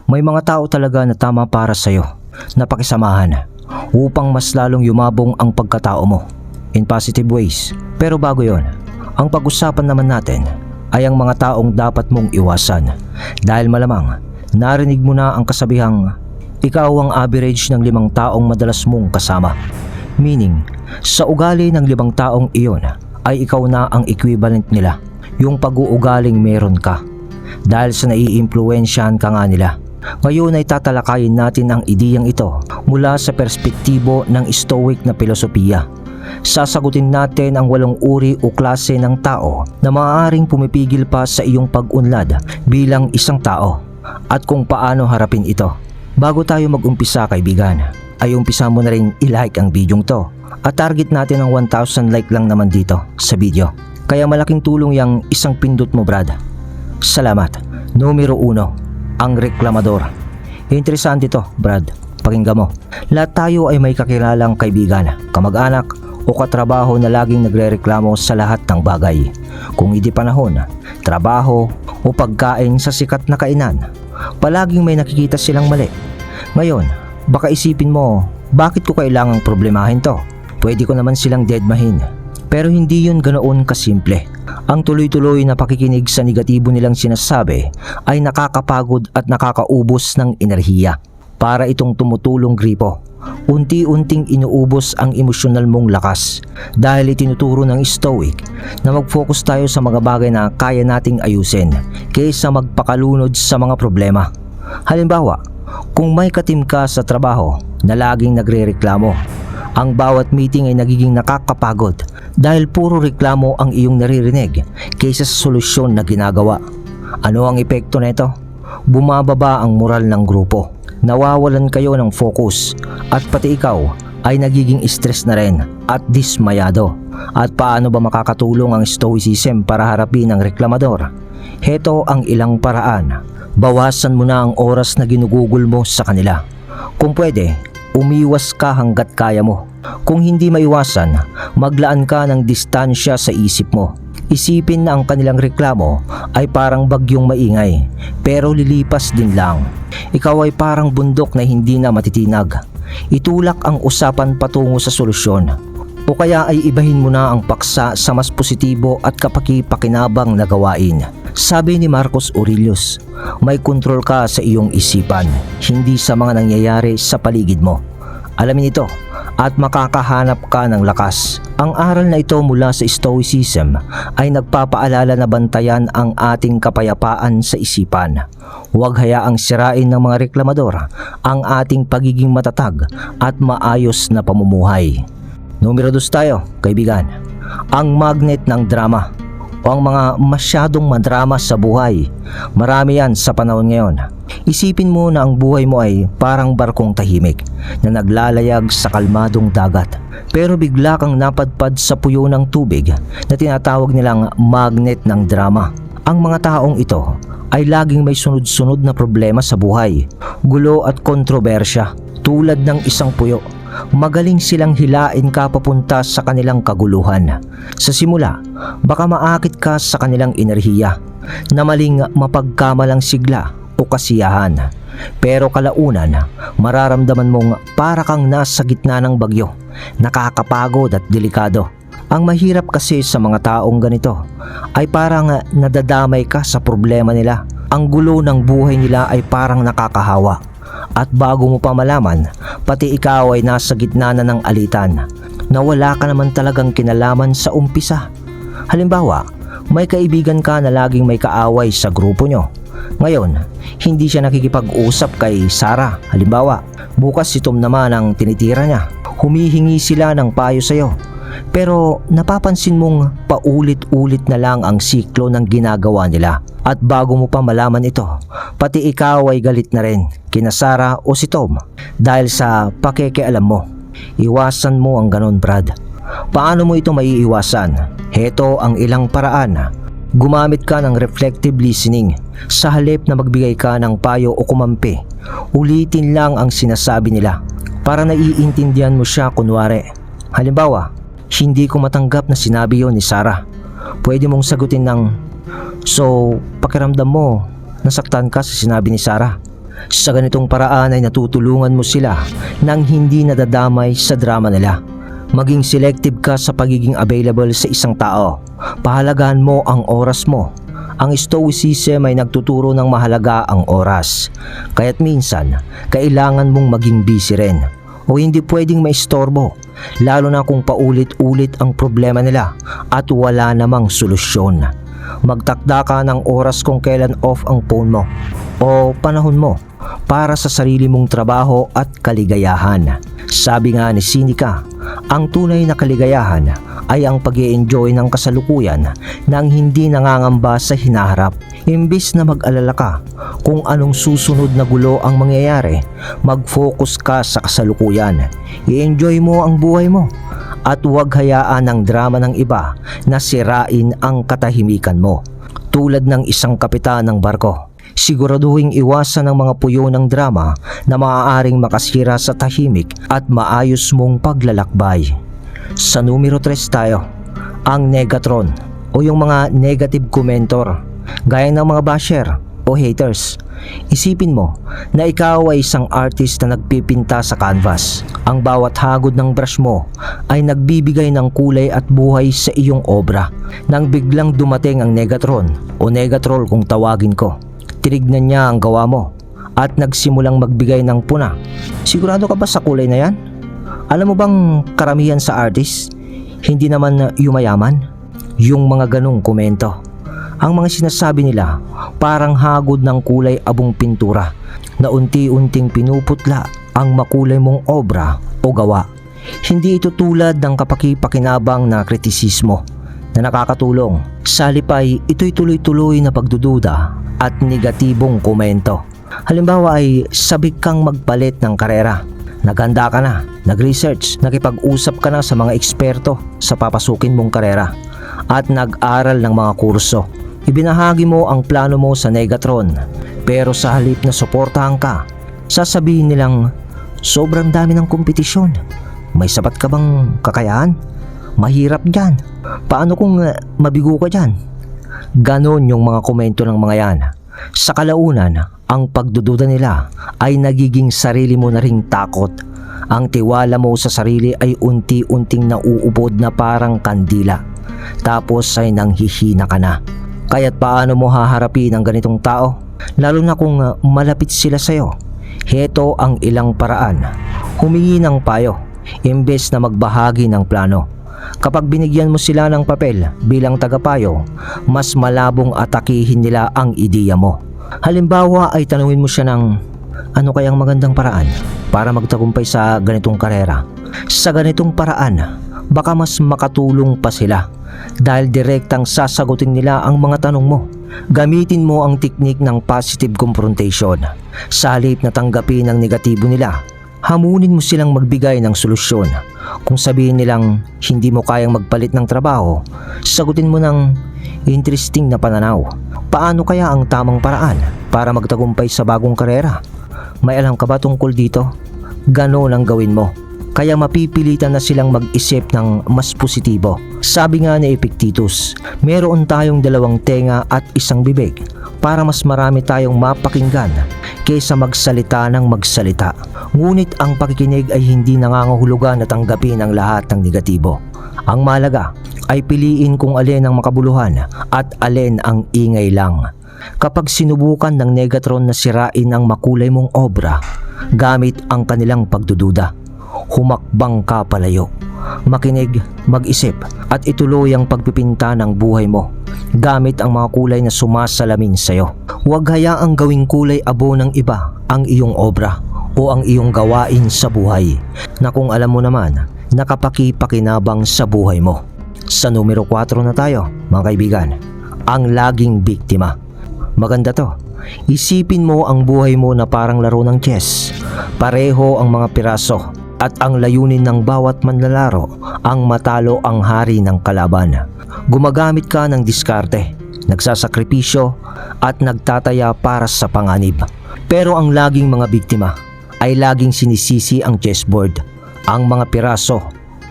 May mga tao talaga na tama para sa'yo na pakisamahan upang mas lalong yumabong ang pagkatao mo in positive ways. Pero bago yon, ang pag-usapan naman natin ay ang mga taong dapat mong iwasan dahil malamang narinig mo na ang kasabihang ikaw ang average ng 5 taong madalas mong kasama. Meaning, sa ugali ng 5 taong iyon ay ikaw na ang equivalent nila, yung pag-uugaling meron ka dahil sa naiimpluwensyahan ka nga nila. Ngayon ay tatalakayin natin ang ideyang ito mula sa perspektibo ng Stoic na filosofiya. Sasagutin natin ang 8 uri o klase ng tao na maaaring pumipigil pa sa iyong pag-unlad bilang isang tao at kung paano harapin ito. Bago tayo mag-umpisa kaibigan, ay umpisa mo na rin i-like ang bidyong to at target natin ang 1,000 like lang naman dito sa video. Kaya malaking tulong yang isang pindot mo brad. Salamat. Numero 1. Ang reklamador. Interesante to, Brad. Pakinggan mo. Lahat tayo ay may kakilalang kaibigan, kamag-anak o katrabaho na laging nagrereklamo sa lahat ng bagay. Kung hindi panahon, trabaho o pagkain sa sikat na kainan, palaging may nakikita silang mali. Ngayon, baka isipin mo, bakit ko kailangang problemahin to? Pwede ko naman silang deadmahin. Pero hindi yun ganoon kasimple. Ang tuloy-tuloy na pakikinig sa negatibo nilang sinasabi ay nakakapagod at nakakaubos ng enerhiya. Para itong tumutulong gripo, unti-unting inuubos ang emosyonal mong lakas dahil itinuturo ng Stoic na mag-focus tayo sa mga bagay na kaya nating ayusin kaysa magpakalunod sa mga problema. Halimbawa, kung may katim ka sa trabaho na laging nagrereklamo, ang bawat meeting ay nagiging nakakapagod dahil puro reklamo ang iyong naririnig kaysa sa solusyon na ginagawa. Ano ang epekto nito? Bumababa ang moral ng grupo. Nawawalan kayo ng focus at pati ikaw ay nagiging stress na rin at dismayado. At paano ba makakatulong ang Stoicism para harapin ang reklamador? Heto ang ilang paraan. Bawasan mo na ang oras na ginugugol mo sa kanila. Kung pwede, umiwas ka hanggat kaya mo. Kung hindi maiwasan, maglaan ka ng distansya sa isip mo. Isipin na ang kanilang reklamo ay parang bagyong maingay, pero lilipas din lang. Ikaw ay parang bundok na hindi na matitinag. Itulak ang usapan patungo sa solusyon. O kaya ay ibahin mo na ang paksa sa mas positibo at kapaki-pakinabang na gawain. Sabi ni Marcus Aurelius, may kontrol ka sa iyong isipan, hindi sa mga nangyayari sa paligid mo. Alamin ito at makakahanap ka ng lakas. Ang aral na ito mula sa Stoicism ay nagpapaalala na bantayan ang ating kapayapaan sa isipan. Huwag hayaang sirain ng mga reklamador ang ating pagiging matatag at maayos na pamumuhay. Numero 2 tayo, kaibigan. Ang magnet ng drama o ang mga masyadong madrama sa buhay. Marami yan sa panahon ngayon. Isipin mo na ang buhay mo ay parang barkong tahimik na naglalayag sa kalmadong dagat. Pero bigla kang napadpad sa puyo ng tubig na tinatawag nilang magnet ng drama. Ang mga taong ito ay laging may sunod-sunod na problema sa buhay, gulo at kontrobersya. Tulad ng isang puyo, magaling silang hilain ka papunta sa kanilang kaguluhan. Sa simula, baka maakit ka sa kanilang enerhiya na maling mapagkamalang sigla o kasiyahan. Pero kalaunan, mararamdaman mong para kang nasa gitna ng bagyo, nakakapagod at delikado. Ang mahirap kasi sa mga taong ganito ay parang nadadamay ka sa problema nila. Ang gulo ng buhay nila ay parang nakakahawa. At bago mo pa malaman, pati ikaw ay nasa gitna na ng alitan na wala ka naman talagang kinalaman sa umpisa. Halimbawa, may kaibigan ka na laging may kaaway sa grupo nyo. Ngayon, hindi siya nakikipag-usap kay Sarah. Halimbawa, bukas si Tom naman ang tinitira niya. Humihingi sila ng payo sa'yo. Pero napapansin mong paulit-ulit na lang ang siklo ng ginagawa nila. At bago mo pa malaman ito, pati ikaw ay galit na rin kina Sarah o si Tom dahil sa pakikialam mo. Iwasan mo ang ganon, Brad. Paano mo ito maiiwasan? Heto ang ilang paraan. Gumamit ka ng reflective listening. Sa halip na magbigay ka ng payo o kumampi, ulitin lang ang sinasabi nila para naiintindihan mo siya kunwari. Halimbawa, hindi ko matanggap na sinabi yon ni Sarah. Pwede mong sagutin ng, so, pakiramdam mo, nasaktan ka sa sinabi ni Sarah. Sa ganitong paraan ay natutulungan mo sila nang hindi nadadamay sa drama nila. Maging selective ka sa pagiging available sa isang tao. Pahalagahan mo ang oras mo. Ang stoicism ay nagtuturo ng mahalaga ang oras. Kaya't minsan, kailangan mong maging busy rin. O hindi pwedeng maistorbo, lalo na kung paulit-ulit ang problema nila at wala namang solusyon. Magtakda ka ng oras kung kailan off ang phone mo o panahon mo para sa sarili mong trabaho at kaligayahan. Sabi nga ni Seneca, ang tunay na kaligayahan ay ang pag-i-enjoy ng kasalukuyan nang hindi nangangamba sa hinaharap. Imbis na mag-alala ka kung anong susunod na gulo ang mangyayari, mag-focus ka sa kasalukuyan. I-enjoy mo ang buhay mo at huwag hayaan ang drama ng iba na sirain ang katahimikan mo. Tulad ng isang kapitan ng barko, siguraduhing iwasan ang mga puyo ng drama na maaaring makasira sa tahimik at maayos mong paglalakbay. Sa numero 3 tayo, ang negatron o yung mga negative commentor, gaya ng mga basher o haters. Isipin mo na ikaw ay isang artist na nagpipinta sa canvas. Ang bawat hagod ng brush mo ay nagbibigay ng kulay at buhay sa iyong obra. Nang biglang dumating ang negatron o negatroll kung tawagin ko, tinignan niya ang gawa mo at nagsimulang magbigay ng puna. Sigurado ka ba sa kulay na yan? Alam mo bang karamihan sa artist, hindi naman yumayaman? Yung mga ganong komento. Ang mga sinasabi nila parang hagod ng kulay abong pintura na unti-unting pinuputla ang makulay mong obra o gawa. Hindi ito tulad ng kapaki-pakinabang na kritisismo na nakakatulong. Sa halip ay ito'y tuloy-tuloy na pagdududa at negatibong komento. Halimbawa ay sabik kang magpalit ng karera. Naghanda ka na, nag-research, nakipag-usap ka na sa mga eksperto sa papasukin mong karera at nag-aral ng mga kurso. Ibinahagi mo ang plano mo sa negatron, pero sa halip na suportahan ka, sasabihin nilang sobrang dami ng kompetisyon. May sapat ka bang kakayahan? Mahirap dyan. Paano kung mabigo ka dyan? Ganon yung mga komento ng mga yan. Sa kalaunan, ang pagdududa nila ay nagiging sarili mo na ring takot. Ang tiwala mo sa sarili ay unti-unting nauubod na parang kandila. Tapos ay nanghihina ka na. Kaya't paano mo haharapin ang ganitong tao? Lalo na kung malapit sila sa'yo. Heto ang ilang paraan. Humingi ng payo, imbes na magbahagi ng plano. Kapag binigyan mo sila ng papel bilang tagapayo, mas malabong atakihin nila ang ideya mo. Halimbawa ay tanungin mo siya ng ano kayang magandang paraan para magtagumpay sa ganitong karera. Sa ganitong paraan, baka mas makatulong pa sila dahil direktang sasagutin nila ang mga tanong mo. Gamitin mo ang teknik ng positive confrontation. Sa halip na tanggapin ang negatibo nila, hamunin mo silang magbigay ng solusyon. Kung sabihin nilang hindi mo kayang magpalit ng trabaho, sagutin mo ng interesting na pananaw. Paano kaya ang tamang paraan para magtagumpay sa bagong karera? May alam ka ba tungkol dito? Ganon ang gawin mo. Kaya mapipilitan na silang mag-isip ng mas positibo. Sabi nga ni Epictetus, meron tayong 2 tenga at 1 bibig para mas marami tayong mapakinggan kaysa magsalita ng magsalita. Ngunit ang pakikinig ay hindi nangangahulugan na tanggapin ang lahat ng negatibo. Ang mahalaga ay piliin kung alin ang makabuluhan at alin ang ingay lang. Kapag sinubukan ng negatron na sirain ang makulay mong obra gamit ang kanilang pagdududa, humakbang ka palayo. Makinig, mag-isip at ituloy ang pagpipinta ng buhay mo gamit ang mga kulay na sumasalamin sa'yo. Huwag hayaang gawing kulay abo ng iba ang iyong obra o ang iyong gawain sa buhay na kung alam mo naman nakapaki-pakinabang sa buhay mo. Sa numero 4 na tayo, mga kaibigan, ang laging biktima. Maganda to. Isipin mo ang buhay mo na parang laro ng chess. Pareho ang mga piraso at ang layunin ng bawat manlalaro ang matalo ang hari ng kalaban. Gumagamit ka ng diskarte, nagsasakripisyo at nagtataya para sa panganib. Pero ang laging mga biktima ay laging sinisisi ang chessboard, ang mga piraso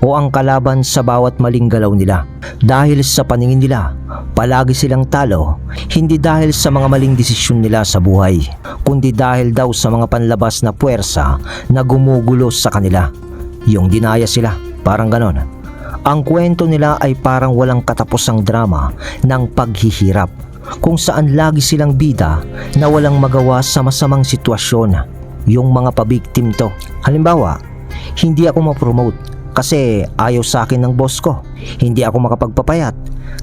o ang kalaban sa bawat maling galaw nila. Dahil sa paningin nila, palagi silang talo, hindi dahil sa mga maling desisyon nila sa buhay, kundi dahil daw sa mga panlabas na puwersa na gumugulo sa kanila. Yung dinaya sila, parang ganon. Ang kwento nila ay parang walang katapusang drama ng paghihirap, kung saan lagi silang bida na walang magawa sa masamang sitwasyon. Yung mga pabiktim to. Halimbawa, hindi ako ma-promote kasi ayaw sa akin ng boss ko. Hindi ako makapagpapayat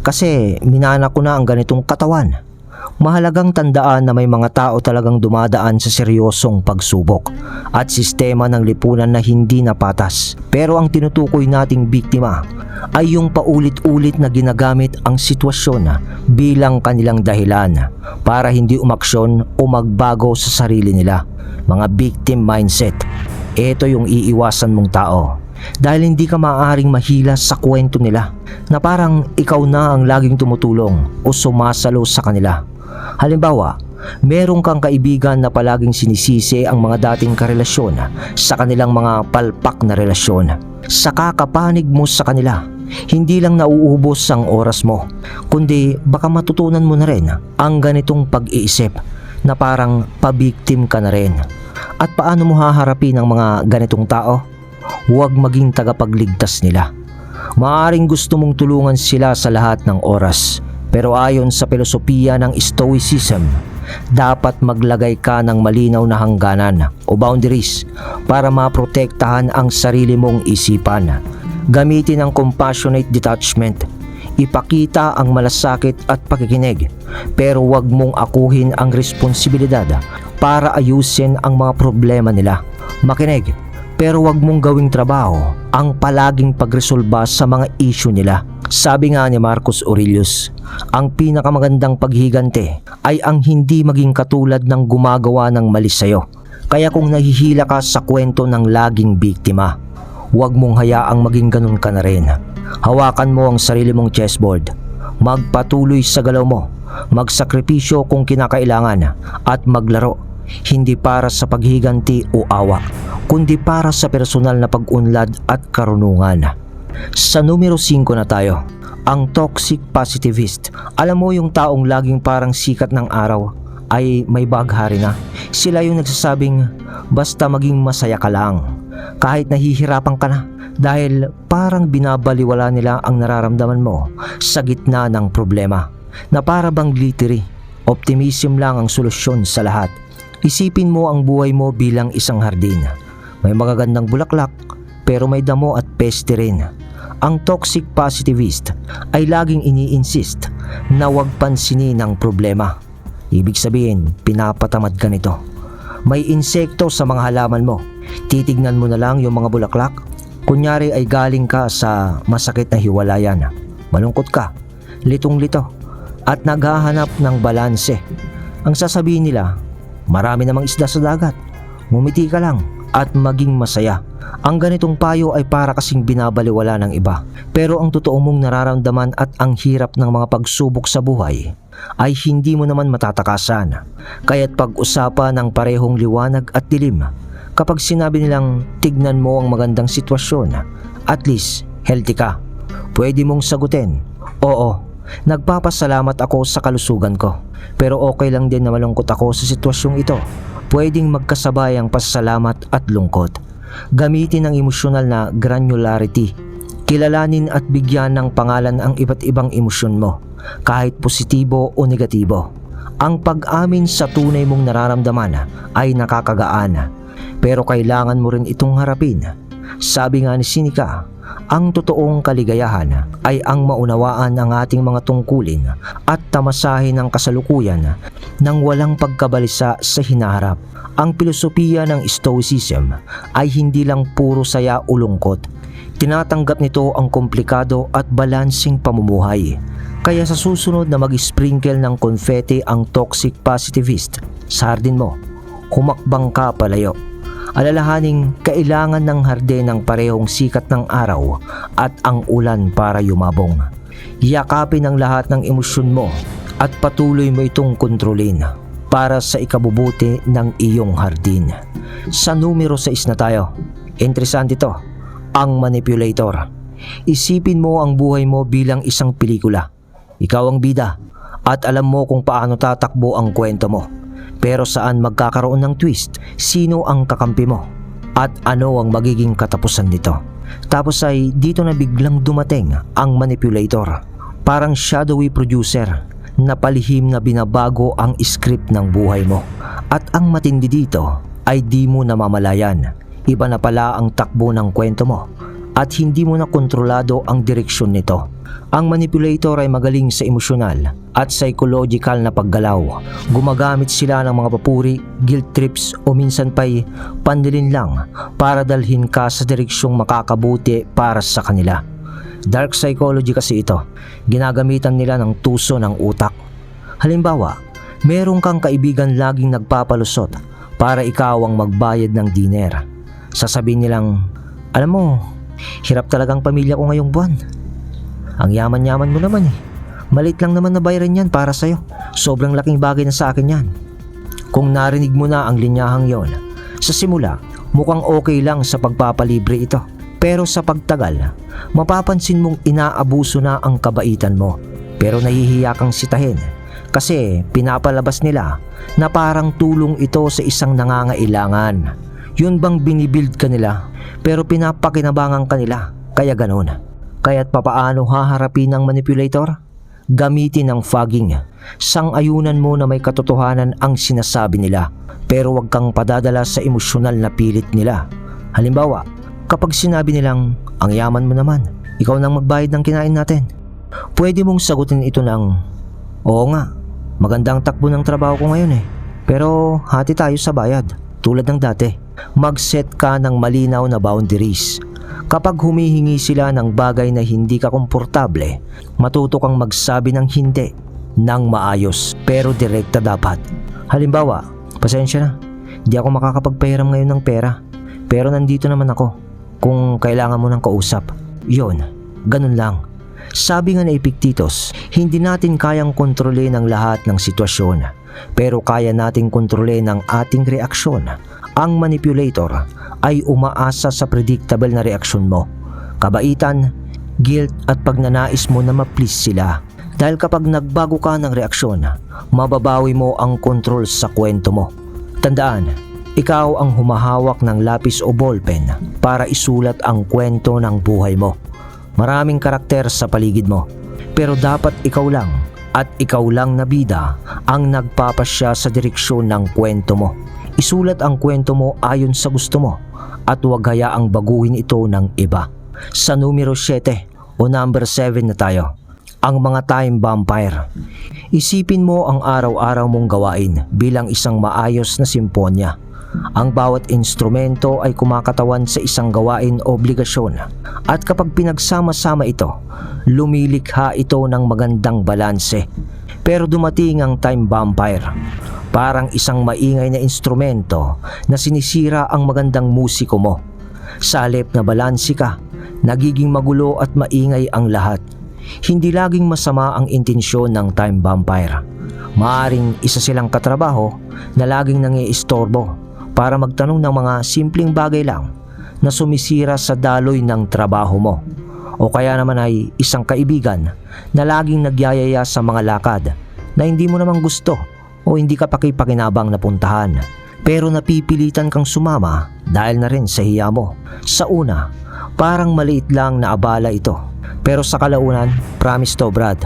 kasi minana ko na ang ganitong katawan. Mahalagang tandaan na may mga tao talagang dumadaan sa seryosong pagsubok at sistema ng lipunan na hindi napatas. Pero ang tinutukoy nating biktima ay yung paulit-ulit na ginagamit ang sitwasyon bilang kanilang dahilan para hindi umaksyon o magbago sa sarili nila. Mga victim mindset. Ito yung iiwasan mong tao dahil hindi ka maaaring mahila sa kwento nila na parang ikaw na ang laging tumutulong o sumasalo sa kanila. Halimbawa, meron kang kaibigan na palaging sinisisi ang mga dating karelasyon sa kanilang mga palpak na relasyon. Sa kakapanig mo sa kanila, hindi lang nauubos ang oras mo, kundi baka matutunan mo na rin ang ganitong pag-iisip na parang pabiktim ka na rin. At paano mo haharapin ang mga ganitong tao? Huwag maging tagapagligtas nila. Maaaring gusto mong tulungan sila sa lahat ng oras, pero ayon sa filosofiya ng Stoicism, dapat maglagay ka ng malinaw na hangganan o boundaries para maprotektahan ang sarili mong isipan. Gamitin ang compassionate detachment. Ipakita ang malasakit at pakikinig, pero huwag mong akuhin ang responsibilidad para ayusin ang mga problema nila. Makinig, pero huwag mong gawing trabaho ang palaging pagresolba sa mga issue nila. Sabi nga ni Marcus Aurelius, ang pinakamagandang paghiganti ay ang hindi maging katulad ng gumagawa ng mali sa'yo. Kaya kung nahihila ka sa kwento ng laging biktima, huwag mong hayaang maging ganun ka na rin. Hawakan mo ang sarili mong chessboard. Magpatuloy sa galaw mo. Magsakripisyo kung kinakailangan at maglaro. Hindi para sa paghiganti o awa, kundi para sa personal na pag-unlad at karunungan. Sa numero 5 na tayo, ang toxic positivist. Alam mo yung taong laging parang sikat ng araw ay may baghari na. Sila yung nagsasabing basta maging masaya ka lang kahit nahihirapan ka na, dahil parang binabaliwala nila ang nararamdaman mo sa gitna ng problema, na para bang glittery, optimism lang ang solusyon sa lahat. Isipin mo ang buhay mo bilang isang hardin. May magagandang bulaklak pero may damo at peste rin. Ang toxic positivist ay laging ini-insist na huwag pansinin ang problema. Ibig sabihin, pinapatamad ka nito. May insekto sa mga halaman mo. Titignan mo na lang yung mga bulaklak. Kunyari ay galing ka sa masakit na hiwalayan. Malungkot ka, litong-lito, at naghahanap ng balanse. Ang sasabihin nila, marami namang isda sa dagat. Ngumiti ka lang at maging masaya. Ang ganitong payo ay para kasing binabaliwala ng iba. Pero ang totoo mong nararamdaman at ang hirap ng mga pagsubok sa buhay ay hindi mo naman matatakasan. Kaya't pag-usapan ng parehong liwanag at dilim. Kapag sinabi nilang tignan mo ang magandang sitwasyon, at least healthy ka. Pwede mong sagutin, oo, nagpapasalamat ako sa kalusugan ko. Pero okay lang din na malungkot ako sa sitwasyong ito. Pwedeng magkasabay ang pasasalamat at lungkot. Gamitin ang emosyonal na granularity. Kilalanin at bigyan ng pangalan ang iba't ibang emosyon mo, kahit positibo o negatibo. Ang pag-amin sa tunay mong nararamdaman ay nakakagaan, pero kailangan mo rin itong harapin. Sabi nga ni Seneca, ang totoong kaligayahan ay ang maunawaan ang ating mga tungkulin at tamasahin ang kasalukuyan nang walang pagkabalisa sa hinaharap. Ang filosofiya ng Stoicism ay hindi lang puro saya o lungkot. Tinatanggap nito ang komplikado at balansing pamumuhay. Kaya sa susunod na mag-sprinkle ng confetti ang toxic positivist sa hardin mo, humakbang ka palayo. Alalahaning kailangan ng hardin ng parehong sikat ng araw at ang ulan para yumabong. Yakapin ang lahat ng emosyon mo at patuloy mo itong kontrolin para sa ikabubuti ng iyong hardin. Sa numero 6 na tayo. Interesante ito. ang manipulator. Isipin mo ang buhay mo bilang isang pelikula. Ikaw ang bida at alam mo kung paano tatakbo ang kwento mo. Pero saan magkakaroon ng twist? Sino ang kakampi mo? At ano ang magiging katapusan nito? Tapos ay dito na biglang dumating ang manipulator. Parang shadowy producer na palihim na binabago ang script ng buhay mo. At ang matindi dito ay di mo namamalayan. Iba na pala ang takbo ng kwento mo at hindi mo na kontrolado ang direksyon nito. Ang manipulator ay magaling sa emosyonal at psychological na paggalaw. Gumagamit sila ng mga papuri, guilt trips o minsan pa'y pandilin lang para dalhin ka sa direksyong makakabuti para sa kanila. Dark psychology kasi ito. Ginagamitan nila ng tuso ng utak. Halimbawa, meron kang kaibigan laging nagpapalusot para ikaw ang magbayad ng dinner. Sasabihin nilang, alam mo, hirap talagang pamilya ko ngayong buwan. Ang yaman-yaman mo naman eh. Malit lang naman na bayaran yan para sa'yo. Sobrang laking bagay na sa akin yan. Kung narinig mo na ang linyahang yon, sa simula, mukhang okay lang sa pagpapalibre ito. Pero sa pagtagal, mapapansin mong inaabuso na ang kabaitan mo. Pero nahihiya kang sitahin kasi pinapalabas nila na parang tulong ito sa isang nangangailangan. Yun bang binibuild ka nila pero pinapakinabangan ka nila kaya ganun. Kaya't papaano haharapin ng manipulator? Gamitin ang fogging. Sang-ayunan mo na may katotohanan ang sinasabi nila pero wag kang padadala sa emosyonal na pilit nila. Halimbawa, kapag sinabi nilang, ang yaman mo naman, ikaw nang magbayad ng kinain natin. Pwede mong sagutin ito ng, oo nga, magandang takbo ng trabaho ko ngayon eh. Pero hati tayo sa bayad, tulad ng dati. Mag-set ka ng malinaw na boundaries. Kapag humihingi sila ng bagay na hindi ka komportable, matuto kang magsabi ng hindi, ng maayos, pero direkta dapat. Halimbawa, pasensya na, di ako makakapagpahiram ngayon ng pera, pero nandito naman ako. Kung kailangan mo ng kausap, yon, ganun lang. Sabi nga ni Epictetus, hindi natin kayang kontrolin ang lahat ng sitwasyon, pero kaya nating kontrolin ang ating reaksyon. Ang manipulator ay umaasa sa predictable na reaksyon mo, kabaitan, guilt at pagnanais mo na ma-please sila. Dahil kapag nagbago ka ng reaksyon, mababawi mo ang kontrol sa kwento mo. Tandaan, ikaw ang humahawak ng lapis o ballpen para isulat ang kwento ng buhay mo. Maraming karakter sa paligid mo, pero dapat ikaw lang at ikaw lang na bida ang nagpapasya sa direksyon ng kwento mo. Isulat ang kwento mo ayon sa gusto mo at huwag hayaang baguhin ito ng iba. Sa numero 7 o number 7 na tayo, ang mga time vampire. Isipin mo ang araw-araw mong gawain bilang isang maayos na simponya. Ang bawat instrumento ay kumakatawan sa isang gawain o obligasyon at kapag pinagsama-sama ito, lumilikha ito ng magandang balanse. Pero dumating ang time vampire, parang isang maingay na instrumento na sinisira ang magandang musiko mo. Sa halip na balanse ka, nagiging magulo at maingay ang lahat. Hindi laging masama ang intensyon ng time vampire. Maaring isa silang katrabaho na laging nangiistorbo para magtanong ng mga simpleng bagay lang na sumisira sa daloy ng trabaho mo. O kaya naman ay isang kaibigan na laging nagyayaya sa mga lakad na hindi mo naman gusto o hindi ka pakipakinabang na puntahan. Pero napipilitan kang sumama dahil na rin sa hiya mo. Sa una, parang maliit lang na abala ito. Pero sa kalaunan, promise to Brad,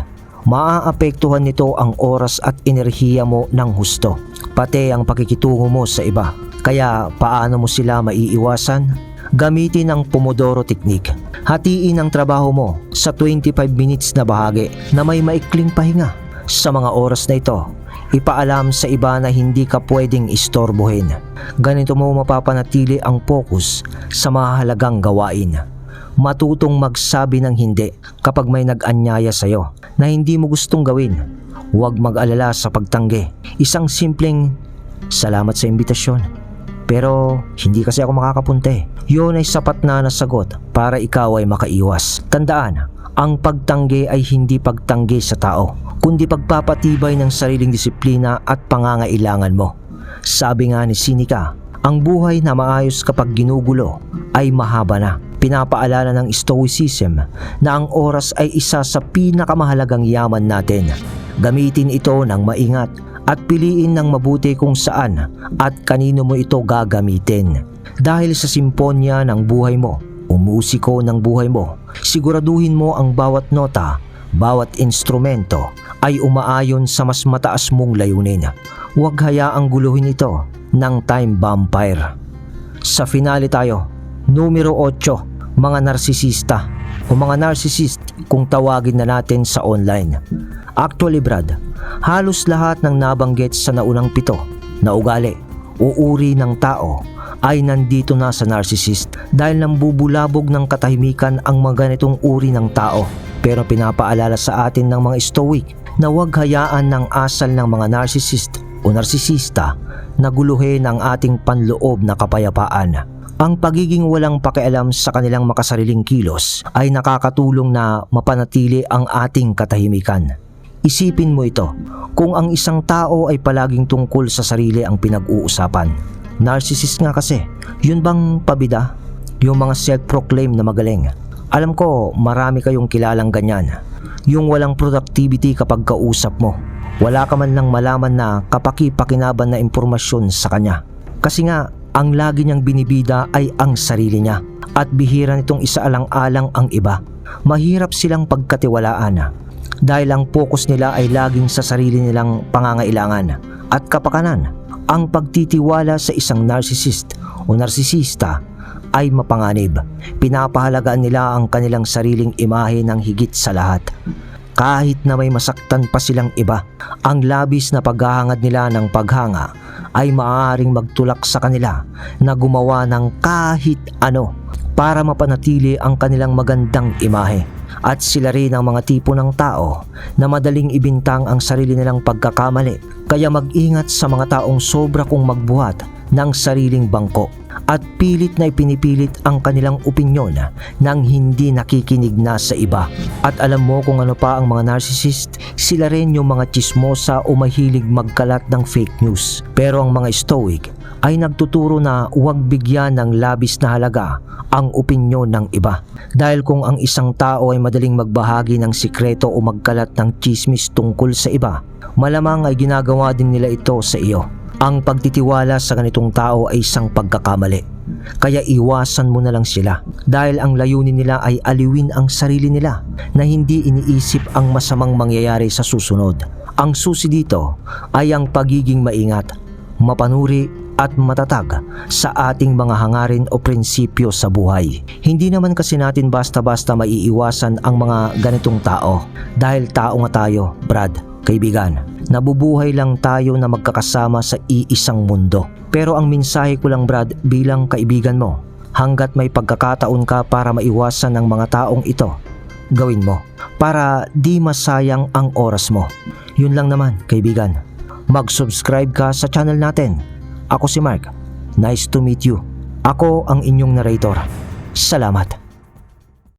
maaapektuhan nito ang oras at enerhiya mo ng husto, pati ang pakikitungo mo sa iba. Kaya paano mo sila maiiwasan? Gamitin ang Pomodoro Technique. Hatiin ang trabaho mo sa 25 minutes na bahagi na may maikling pahinga. Sa mga oras na ito, ipaalam sa iba na hindi ka pwedeng istorbohin. Ganito mo mapapanatili ang focus sa mahalagang gawain. Matutong magsabi ng hindi kapag may nag-anyaya sa'yo na hindi mo gustong gawin. Huwag mag-alala sa pagtanggi. Isang simpleng, salamat sa imbitasyon, pero hindi kasi ako makakapunta. Yun ay sapat na nasagot para ikaw ay makaiwas. Tandaan, ang pagtanggi ay hindi pagtanggi sa tao, kundi pagpapatibay ng sariling disiplina at pangangailangan mo. Sabi nga ni Seneca, ang buhay na maayos kapag ginugulo ay mahaba na. Pinapaalala ng Stoicism na ang oras ay isa sa pinakamahalagang yaman natin. Gamitin ito ng maingat at piliin ng mabuti kung saan at kanino mo ito gagamitin. Dahil sa simponya ng buhay mo o musiko ng buhay mo, siguraduhin mo ang bawat nota, bawat instrumento ay umaayon sa mas mataas mong layunin. Huwag hayaang guluhin ito ng time vampire. Sa finale tayo, numero 8, mga narsisista o mga narcissist kung tawagin na natin sa online. Actually Brad, halos lahat ng nabanggit sa naunang 7 na ugali o uri ng tao ay nandito na sa narcissist dahil nambubulabog ng katahimikan ang mga ganitong uri ng tao. Pero pinapaalala sa atin ng mga Stoic na huwag hayaan ng asal ng mga narcissist o narsisista na guluhin ang ating panloob na kapayapaan. Ang pagiging walang pakialam sa kanilang makasariling kilos ay nakakatulong na mapanatili ang ating katahimikan. Isipin mo ito, kung ang isang tao ay palaging tungkol sa sarili ang pinag-uusapan. Narcissist nga kasi, yun bang pabida? Yung mga self-proclaim na magaling. Alam ko, marami kayong kilalang ganyan. Yung walang productivity kapag kausap mo. Wala ka man lang malaman na kapaki-pakinaban na impormasyon sa kanya. Kasi nga, ang lagi niyang binibida ay ang sarili niya. At bihira nitong isaalang-alang ang iba. Mahirap silang pagkatiwalaan. Dahil ang focus nila ay laging sa sarili nilang pangangailangan at kapakanan. Ang pagtitiwala sa isang narcissist o narsisista ay mapanganib. Pinapahalagaan nila ang kanilang sariling imahe ng higit sa lahat. Kahit na may masaktan pa silang iba, ang labis na paghahangad nila ng paghanga ay maaaring magtulak sa kanila na gumawa ng kahit ano para mapanatili ang kanilang magandang imahe. At sila rin ang mga tipo ng tao na madaling ibintang ang sarili nilang pagkakamali. Kaya mag-ingat sa mga taong sobra kong magbuhat ng sariling bangko at pilit na ipinipilit ang kanilang opinyon nang hindi nakikinig na sa iba. At alam mo kung ano pa ang mga narcissist? Sila rin yung mga chismosa o mahilig magkalat ng fake news. Pero ang mga Stoic ay nagtuturo na huwag bigyan ng labis na halaga ang opinyon ng iba. Dahil kung ang isang tao ay madaling magbahagi ng sikreto o magkalat ng chismis tungkol sa iba, malamang ay ginagawa din nila ito sa iyo. Ang pagtitiwala sa ganitong tao ay isang pagkakamali. Kaya iwasan mo na lang sila dahil ang layunin nila ay aliwin ang sarili nila na hindi iniisip ang masamang mangyayari sa susunod. Ang susi dito ay ang pagiging maingat, mapanuri at matatag sa ating mga hangarin o prinsipyo sa buhay. Hindi naman kasi natin basta-basta maiiwasan ang mga ganitong tao dahil tao nga tayo, Brad, kaibigan. Nabubuhay lang tayo na magkakasama sa iisang mundo. Pero ang mensahe ko lang, Brad, bilang kaibigan mo, hanggat may pagkakataon ka para maiwasan ng mga taong ito, gawin mo para di masayang ang oras mo. Yun lang naman, kaibigan. Mag-subscribe ka sa channel natin. Ako si Mark. Nice to meet you. Ako ang inyong narrator. Salamat.